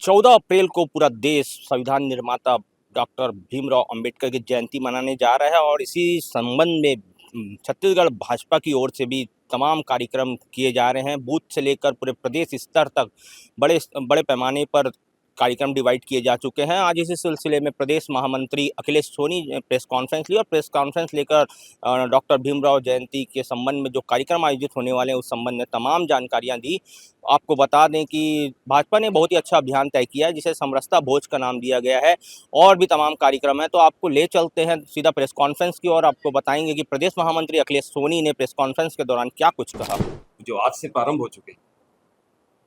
14 अप्रैल को पूरा देश संविधान निर्माता डॉक्टर भीमराव अंबेडकर की जयंती मनाने जा रहा है और इसी संबंध में छत्तीसगढ़ भाजपा की ओर से भी तमाम कार्यक्रम किए जा रहे हैं। बूथ से लेकर पूरे प्रदेश स्तर तक बड़े बड़े पैमाने पर कार्यक्रम डिवाइड किए जा चुके हैं। आज इसी सिलसिले में प्रदेश महामंत्री अखिलेश सोनी ने प्रेस कॉन्फ्रेंस ली और प्रेस कॉन्फ्रेंस लेकर डॉक्टर भीमराव जयंती के संबंध में जो कार्यक्रम आयोजित होने वाले हैं उस संबंध में तमाम जानकारियां दी। आपको बता दें कि भाजपा ने बहुत ही अच्छा अभियान तय किया है जिसे समरसता भोज का नाम दिया गया है और भी तमाम कार्यक्रम है। तो आपको ले चलते हैं सीधा प्रेस कॉन्फ्रेंस की और आपको बताएंगे कि प्रदेश महामंत्री अखिलेश सोनी ने प्रेस कॉन्फ्रेंस के दौरान क्या कुछ कहा। जो आज से प्रारंभ हो चुके हैं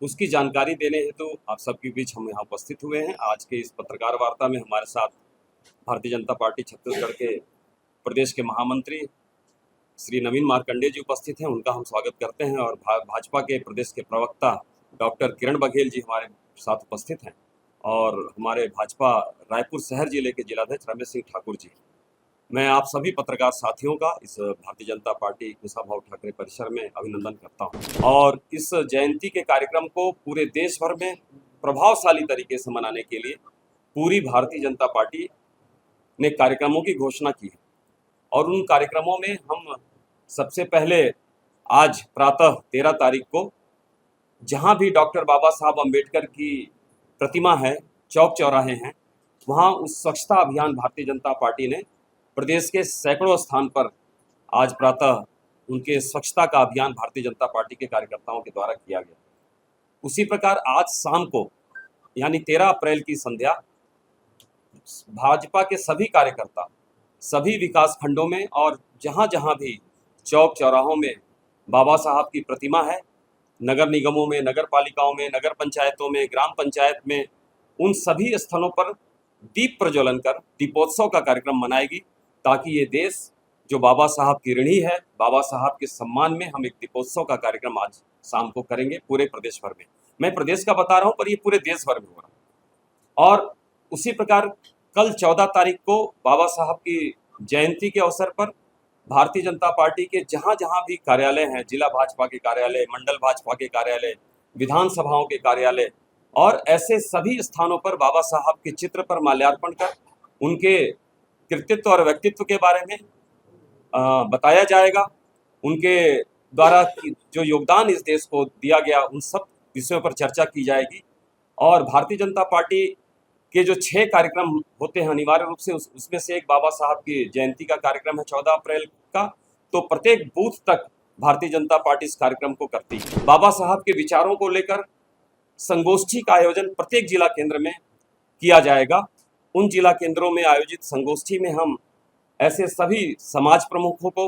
उसकी जानकारी देने हेतु आप सबके बीच हम यहाँ उपस्थित हुए हैं। आज के इस पत्रकार वार्ता में हमारे साथ भारतीय जनता पार्टी छत्तीसगढ़ के प्रदेश के महामंत्री श्री नवीन मार्कंडेय जी उपस्थित हैं। उनका हम स्वागत करते हैं और भाजपा के प्रदेश के प्रवक्ता डॉक्टर किरण बघेल जी हमारे साथ उपस्थित हैं और हमारे भाजपा रायपुर शहर जिले के जिलाध्यक्ष रमेश सिंह ठाकुर जी। मैं आप सभी पत्रकार साथियों का इस भारतीय जनता पार्टी कुशाभाऊ ठाकरे परिसर में अभिनंदन करता हूं और इस जयंती के कार्यक्रम को पूरे देश भर में प्रभावशाली तरीके से मनाने के लिए पूरी भारतीय जनता पार्टी ने कार्यक्रमों की घोषणा की है और उन कार्यक्रमों में हम सबसे पहले आज प्रातः 13 तारीख को जहां भी डॉक्टर बाबा साहब अम्बेडकर की प्रतिमा है, चौक चौराहे हैं, वहां उस स्वच्छता अभियान भारतीय जनता पार्टी ने प्रदेश के सैकड़ों स्थान पर आज प्रातः उनके स्वच्छता का अभियान भारतीय जनता पार्टी के कार्यकर्ताओं के द्वारा किया गया। उसी प्रकार आज शाम को यानी 13 अप्रैल की संध्या भाजपा के सभी कार्यकर्ता सभी विकास खंडों में और जहां जहां भी चौक चौराहों में बाबा साहब की प्रतिमा है, नगर निगमों में, नगर पालिकाओं में, नगर पंचायतों में, ग्राम पंचायत में, उन सभी स्थलों पर दीप प्रज्वलन कर दीपोत्सव का कार्यक्रम मनाएगी ताकि ये देश जो बाबा साहब की ऋणी है, बाबा साहब के सम्मान में हम एक दीपोत्सव का कार्यक्रम आज शाम को करेंगे पूरे प्रदेश भर में। मैं प्रदेश का बता रहा हूं पर ये पूरे देश भर में हो रहा है। और उसी प्रकार कल 14 तारीख को बाबा साहब की जयंती के अवसर पर भारतीय जनता पार्टी के जहां जहां भी कार्यालय हैं, जिला भाजपा के कार्यालय, मंडल भाजपा के कार्यालय, विधानसभाओं के कार्यालय और ऐसे सभी स्थानों पर बाबा साहब के चित्र पर माल्यार्पण कर उनके कृतित्व और व्यक्तित्व के बारे में बताया जाएगा। उनके द्वारा जो योगदान इस देश को दिया गया उन सब विषयों पर चर्चा की जाएगी और भारतीय जनता पार्टी के जो 6 कार्यक्रम होते हैं अनिवार्य रूप से उसमें से एक बाबा साहब की जयंती का कार्यक्रम है 14 अप्रैल का। तो प्रत्येक बूथ तक भारतीय जनता पार्टी इस कार्यक्रम को करती है। बाबा साहब के विचारों को लेकर संगोष्ठी का आयोजन प्रत्येक जिला केंद्र में किया जाएगा। उन जिला केंद्रों में आयोजित संगोष्ठी में हम ऐसे सभी समाज प्रमुखों को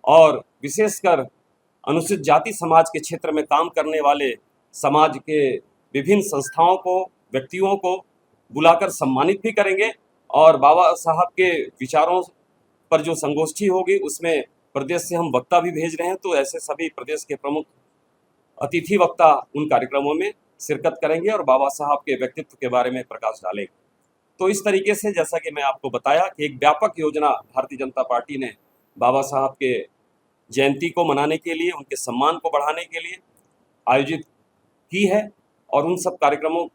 और विशेषकर अनुसूचित जाति समाज के क्षेत्र में काम करने वाले समाज के विभिन्न संस्थाओं को, व्यक्तियों को बुलाकर सम्मानित भी करेंगे और बाबा साहब के विचारों पर जो संगोष्ठी होगी उसमें प्रदेश से हम वक्ता भी भेज रहे हैं। तो ऐसे सभी प्रदेश के प्रमुख अतिथि वक्ता उन कार्यक्रमों में शिरकत करेंगे और बाबा साहब के व्यक्तित्व के बारे में प्रकाश डालेंगे। तो इस तरीके से जैसा कि मैं आपको बताया कि एक व्यापक योजना भारतीय जनता पार्टी ने बाबा साहब के जयंती को मनाने के लिए, उनके सम्मान को बढ़ाने के लिए आयोजित की है और उन सब कार्यक्रमों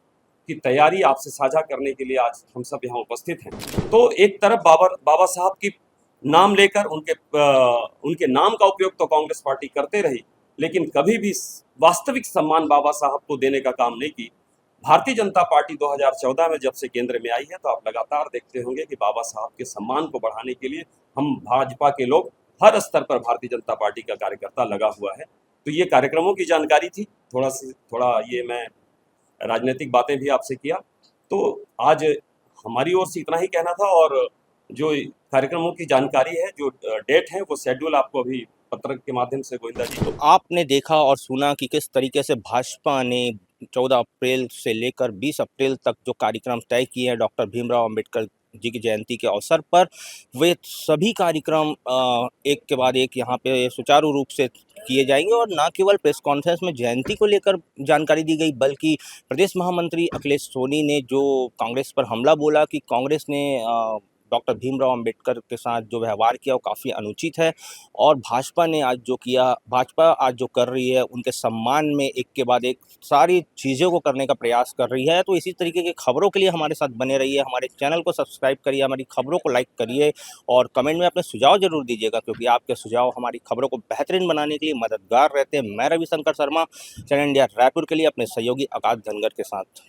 की तैयारी आपसे साझा करने के लिए आज हम सब यहाँ उपस्थित हैं। तो एक तरफ बाबा साहब की नाम लेकर उनके नाम का उपयोग तो कांग्रेस पार्टी करते रही, लेकिन कभी भी वास्तविक सम्मान बाबा साहब को देने का काम नहीं की। भारतीय जनता पार्टी 2014 में जब से केंद्र में आई है तो आप लगातार देखते होंगे कि बाबा साहब के सम्मान को बढ़ाने के लिए हम भाजपा के लोग हर स्तर पर भारतीय जनता पार्टी का कार्यकर्ता लगा हुआ है। तो ये कार्यक्रमों की जानकारी थी, थोड़ा ये मैं राजनीतिक बातें भी आपसे किया। तो आज हमारी ओर से इतना ही कहना था और जो कार्यक्रमों की जानकारी है, जो डेट है, वो शेड्यूल आपको अभी पत्र के माध्यम से गोविंदा जी को आपने देखा और सुना कि किस तरीके से भाजपा ने 14 अप्रैल से लेकर 20 अप्रैल तक जो कार्यक्रम तय किए हैं डॉक्टर भीमराव अंबेडकर जी की जयंती के अवसर पर, वे सभी कार्यक्रम एक के बाद एक यहाँ पे सुचारू रूप से किए जाएंगे और न केवल प्रेस कॉन्फ्रेंस में जयंती को लेकर जानकारी दी गई बल्कि प्रदेश महामंत्री अखिलेश सोनी ने जो कांग्रेस पर हमला बोला कि कांग्रेस ने डॉक्टर भीमराव अंबेडकर के साथ जो व्यवहार किया वो काफ़ी अनुचित है। और भाजपा आज जो कर रही है उनके सम्मान में एक के बाद एक सारी चीज़ों को करने का प्रयास कर रही है। तो इसी तरीके की खबरों के लिए हमारे साथ बने रहिए, हमारे चैनल को सब्सक्राइब करिए, हमारी खबरों को लाइक करिए और कमेंट में अपने सुझाव ज़रूर दीजिएगा, क्योंकि आपके सुझाव हमारी खबरों को बेहतरीन बनाने के लिए मददगार रहते हैं। मैं रविशंकर शर्मा, चैनल इंडिया रायपुर के लिए अपने सहयोगी आकाश धनगर के साथ।